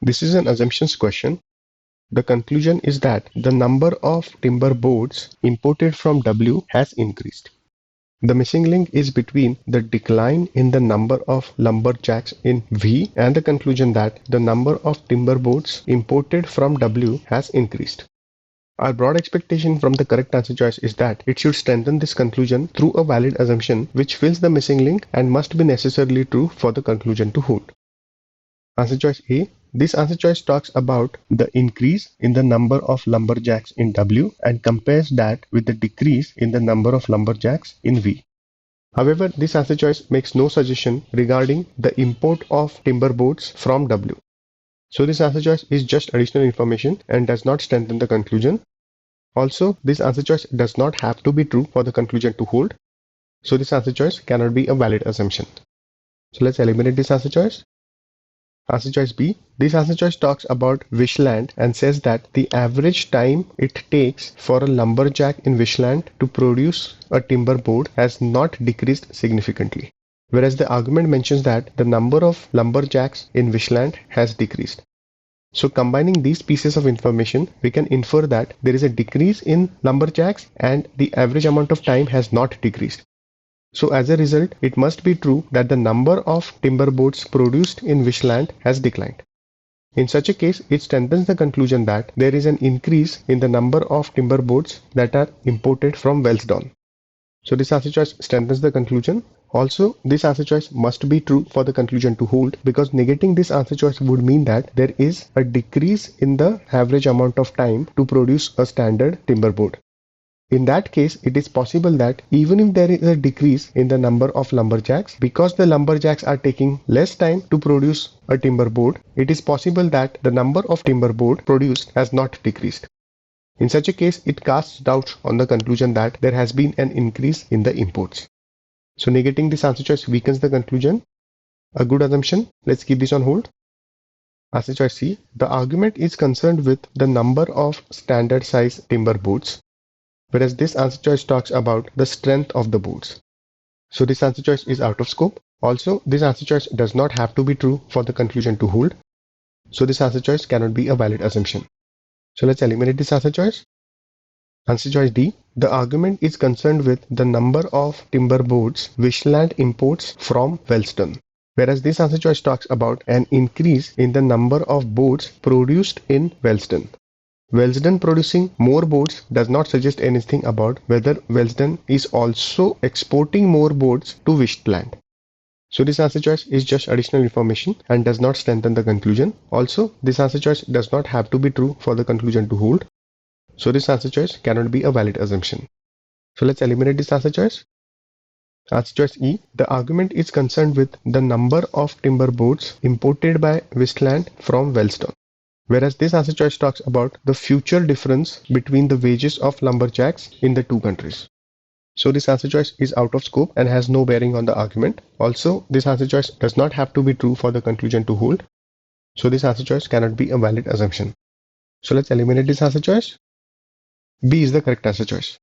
This is an assumptions question. The conclusion is that the number of timber boards imported from W has increased. The missing link is between the decline in the number of lumberjacks in V and the conclusion that the number of timber boards imported from W has increased. Our broad expectation from the correct answer choice is that it should strengthen this conclusion through a valid assumption which fills the missing link and must be necessarily true for the conclusion to hold. Answer choice A. This answer choice talks about the increase in the number of lumberjacks in W and compares that with the decrease in the number of lumberjacks in V. However, this answer choice makes no suggestion regarding the import of timber boards from W. So this answer choice is just additional information and does not strengthen the conclusion. Also, this answer choice does not have to be true for the conclusion to hold. So this answer choice cannot be a valid assumption. So let's eliminate this answer choice. Answer choice B. This answer choice talks about Wishland and says that the average time it takes for a lumberjack in Wishland to produce a timber board has not decreased significantly, whereas the argument mentions that the number of lumberjacks in Wishland has decreased. So combining these pieces of information, we can infer that there is a decrease in lumberjacks and the average amount of time has not decreased. So as a result, it must be true that the number of timber boards produced in Wishland has declined. In such a case, it strengthens the conclusion that there is an increase in the number of timber boards that are imported from Welsdon. So this answer choice strengthens the conclusion. Also, this answer choice must be true for the conclusion to hold because negating this answer choice would mean that there is a decrease in the average amount of time to produce a standard timber board. In that case, it is possible that even if there is a decrease in the number of lumberjacks, because the lumberjacks are taking less time to produce a timber board, it is possible that the number of timber board produced has not decreased. In such a case, it casts doubt on the conclusion that there has been an increase in the imports. So negating this answer choice weakens the conclusion. A good assumption. Let's keep this on hold. Answer choice C. The argument is concerned with the number of standard size timber boards, whereas this answer choice talks about the strength of the boards. So this answer choice is out of scope. Also, this answer choice does not have to be true for the conclusion to hold. So this answer choice cannot be a valid assumption. So let's eliminate this answer choice. Answer choice D. The argument is concerned with the number of timber boards Wishland imports from Welsdon, whereas this answer choice talks about an increase in the number of boards produced in Welsdon. Welsdon producing more boards does not suggest anything about whether Welsdon is also exporting more boards to Wishland. So this answer choice is just additional information and does not strengthen the conclusion. Also, this answer choice does not have to be true for the conclusion to hold. So this answer choice cannot be a valid assumption. So let's eliminate this answer choice. Answer choice E. The argument is concerned with the number of timber boards imported by Wishland from Welsdon, whereas this answer choice talks about the future difference between the wages of lumberjacks in the two countries. So this answer choice is out of scope and has no bearing on the argument. Also, this answer choice does not have to be true for the conclusion to hold. So this answer choice cannot be a valid assumption. So let's eliminate this answer choice. B is the correct answer choice.